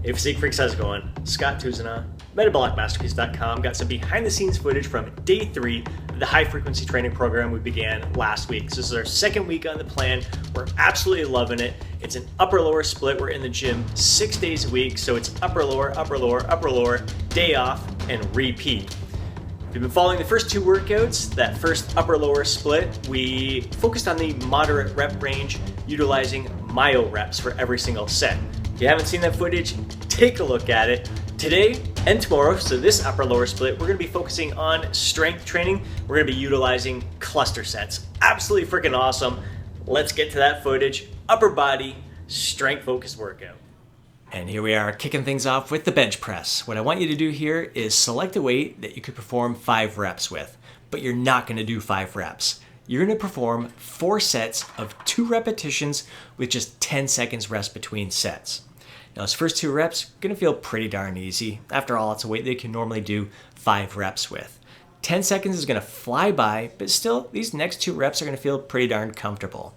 Hey Physique Freaks, how's it going? Scott Tuzana, MetabolicMasterpiece.com. Got some behind the scenes footage from day 3 of the high frequency training program we began last week. So this is our second week on the plan. We're absolutely loving it. It's an upper lower split. We're in the gym 6 days a week. So it's upper lower, upper lower, upper lower, day off, and repeat. If you've been following the first 2 workouts, that first upper lower split, we focused on the moderate rep range, utilizing myo reps for every single set. If you haven't seen that footage, take a look at it. Today and tomorrow, so this upper lower split, we're gonna be focusing on strength training. We're gonna be utilizing cluster sets. Absolutely freaking awesome. Let's get to that footage. Upper body, strength focused workout. And here we are kicking things off with the bench press. What I want you to do here is select a weight that you could perform 5 reps with, but you're not gonna do 5 reps. You're gonna perform 4 sets of 2 repetitions with just 10 seconds rest between sets. Now, those first 2 reps are gonna feel pretty darn easy. After all, it's a weight that you can normally do 5 reps with. 10 seconds is gonna fly by, but still, these next 2 reps are gonna feel pretty darn comfortable.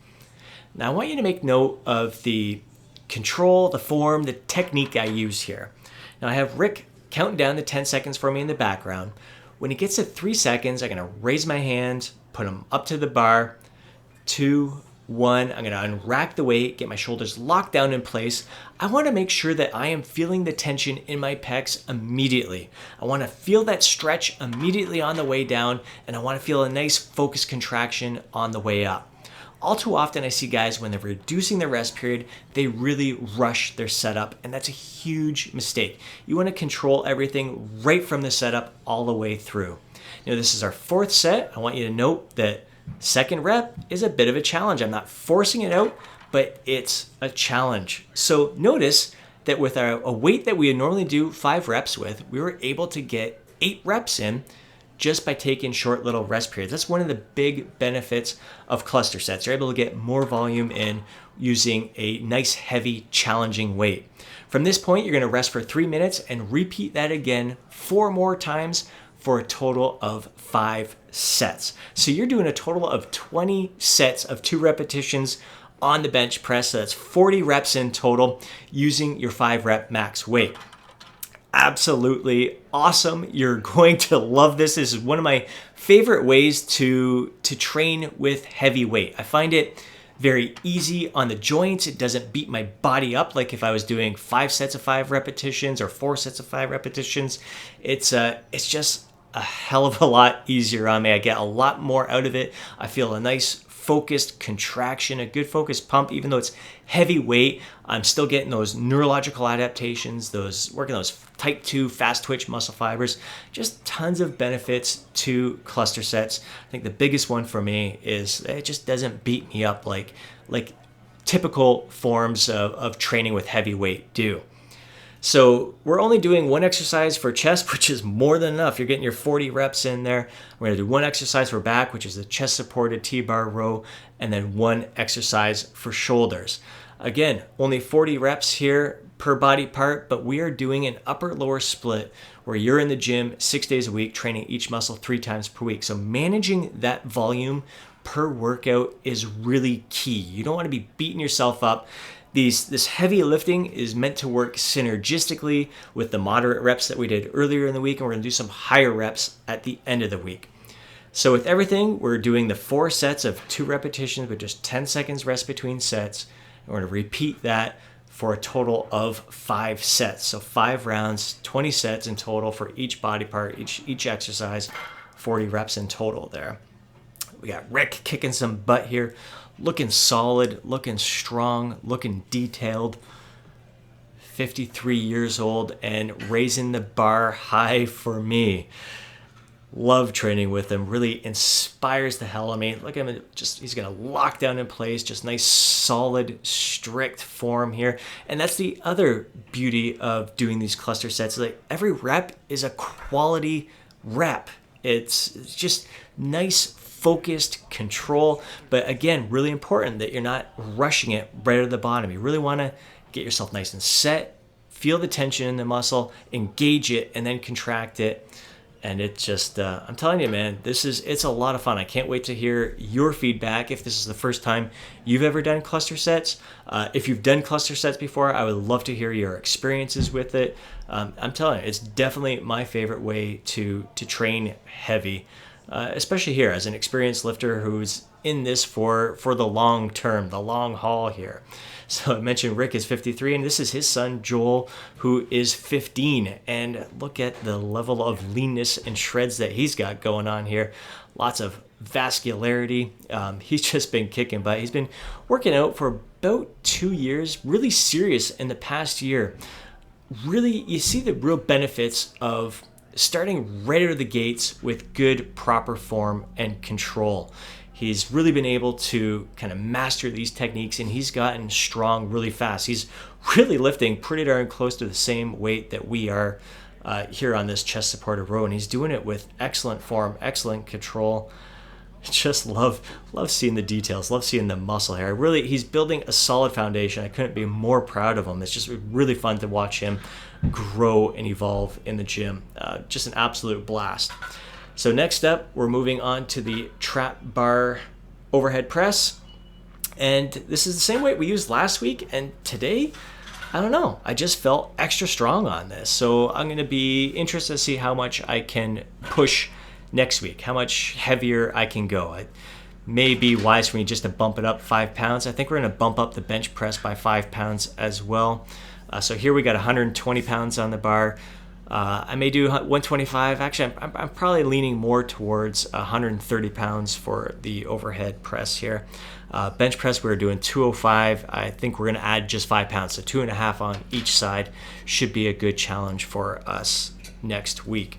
Now, I want you to make note of the control, the form, the technique I use here. Now, I have Rick counting down the 10 seconds for me in the background. When it gets to 3 seconds, I'm gonna raise my hand, put them up to the bar, 2, 1, I'm gonna unrack the weight, get my shoulders locked down in place. I wanna make sure that I am feeling the tension in my pecs immediately. I wanna feel that stretch immediately on the way down, and I wanna feel a nice focused contraction on the way up. All too often I see guys when they're reducing their rest period, they really rush their setup, and that's a huge mistake. You wanna control everything right from the setup all the way through. Now this is our 4th set. I want you to note that second rep is a bit of a challenge. I'm not forcing it out, but it's a challenge. So notice that with a weight that we would normally do 5 reps with, we were able to get 8 reps in just by taking short little rest periods. That's one of the big benefits of cluster sets. You're able to get more volume in using a nice, heavy, challenging weight. From this point, you're gonna rest for 3 minutes and repeat that again 4 more times for a total of 5 sets. So you're doing a total of 20 sets of 2 repetitions on the bench press. So that's 40 reps in total using your 5 rep max weight. Absolutely awesome. You're going to love this. This is one of my favorite ways to train with heavy weight. I find it very easy on the joints. It doesn't beat my body up like if I was doing 5 sets of 5 repetitions or 4 sets of 5 repetitions. It's just a hell of a lot easier on me. I get a lot more out of it. I feel a nice focused contraction, a good focused pump. Even though it's heavy weight, I'm still getting those neurological adaptations, working those type 2 fast twitch muscle fibers. Just tons of benefits to cluster sets. I think the biggest one for me is it just doesn't beat me up like typical forms of training with heavy weight do. So we're only doing 1 exercise for chest, which is more than enough. You're getting your 40 reps in there. We're gonna do 1 exercise for back, which is the chest supported T-bar row, and then 1 exercise for shoulders. Again, only 40 reps here per body part, but we are doing an upper lower split where you're in the gym 6 days a week, training each muscle 3 times per week. So managing that volume per workout is really key. You don't wanna be beating yourself up. This heavy lifting is meant to work synergistically with the moderate reps that we did earlier in the week, and we're gonna do some higher reps at the end of the week. So with everything, we're doing the 4 sets of 2 repetitions with just 10 seconds rest between sets. And we're gonna repeat that for a total of 5 sets. So 5 rounds, 20 sets in total for each body part, each exercise, 40 reps in total there. We got Rick kicking some butt here. Looking solid, looking strong, looking detailed. 53 years old and raising the bar high for me. Love training with him. Really inspires the hell out of me. Look at him, he's gonna lock down in place. Just nice, solid, strict form here. And that's the other beauty of doing these cluster sets. Like every rep is a quality rep. It's just nice, focused control, but again, really important that you're not rushing it right at the bottom. You really want to get yourself nice and set, feel the tension in the muscle, engage it, and then contract it. And it just, I'm telling you, man, it's a lot of fun. I can't wait to hear your feedback if this is the first time you've ever done cluster sets. If you've done cluster sets before, I would love to hear your experiences with it. I'm telling you, it's definitely my favorite way to train heavy, especially here as an experienced lifter who's in this for the long term, the long haul here. So I mentioned Rick is 53, and this is his son, Joel, who is 15. And look at the level of leanness and shreds that he's got going on here. Lots of vascularity. He's just been kicking butt. He's been working out for about 2 years, really serious in the past year. Really, you see the real benefits of starting right out of the gates with good, proper form and control. He's really been able to kind of master these techniques, and he's gotten strong really fast. He's really lifting pretty darn close to the same weight that we are here on this chest supported row, and he's doing it with excellent form, excellent control. Just love seeing the details, love seeing the muscle here. He's building a solid foundation. I couldn't be more proud of him. It's just really fun to watch him grow and evolve in the gym. Just an absolute blast. So next up, we're moving on to the trap bar overhead press. And this is the same weight we used last week. And today, I don't know, I just felt extra strong on this. So I'm going to be interested to see how much I can push next week, how much heavier I can go. It may be wise for me just to bump it up 5 pounds. I think we're going to bump up the bench press by 5 pounds as well. So here we got 120 pounds on the bar. I may do 125. Actually, I'm probably leaning more towards 130 pounds for the overhead press here. Bench press, we're doing 205. I think we're going to add just 5 pounds, so 2.5 on each side should be a good challenge for us next week.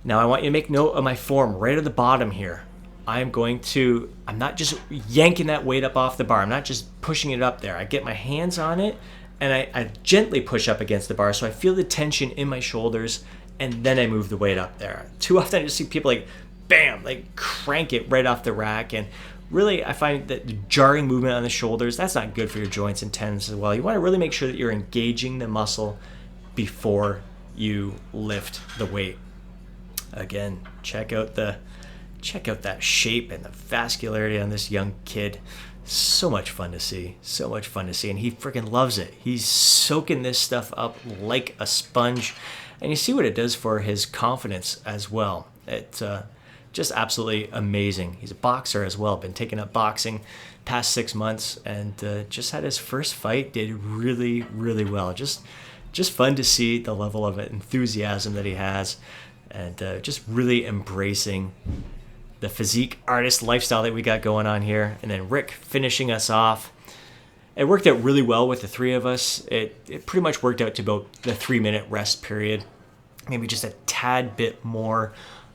Now, I want you to make note of my form right at the bottom here. I'm not just yanking that weight up off the bar. I'm not just pushing it up there. I get my hands on it, and I gently push up against the bar so I feel the tension in my shoulders, and then I move the weight up there. Too often I just see people bam, crank it right off the rack, and really I find that the jarring movement on the shoulders, that's not good for your joints and tendons as well. You want to really make sure that you're engaging the muscle before you lift the weight. Again, check out that shape and the vascularity on this young kid. So much fun to see, and he freaking loves it. He's soaking this stuff up like a sponge, and you see what it does for his confidence as well. It's just absolutely amazing. He's a boxer as well, been taking up boxing past 6 months, and just had his first fight, did really, really well. Just fun to see the level of enthusiasm that he has, and just really embracing the physique artist lifestyle that we got going on here. And then Rick finishing us off. It worked out really well with the three of us. It pretty much worked out to about the 3-minute rest period, maybe just a tad bit more.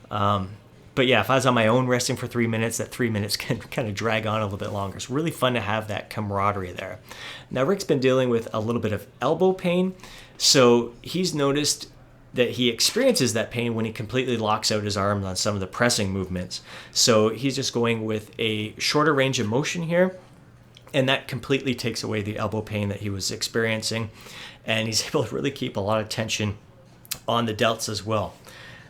But yeah, if I was on my own resting for 3 minutes, that 3 minutes can kind of drag on a little bit longer. It's really fun to have that camaraderie there. Now, Rick's been dealing with a little bit of elbow pain, so he's noticed that he experiences that pain when he completely locks out his arms on some of the pressing movements. So he's just going with a shorter range of motion here, and that completely takes away the elbow pain that he was experiencing, and he's able to really keep a lot of tension on the delts as well.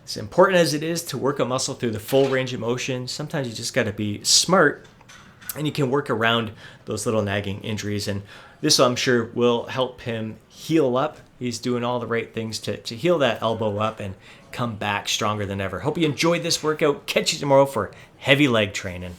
As important as it is to work a muscle through the full range of motion, sometimes you just got to be smart, and you can work around those little nagging injuries, and this, I'm sure, will help him heal up. He's doing all the right things to heal that elbow up and come back stronger than ever. Hope you enjoyed this workout. Catch you tomorrow for heavy leg training.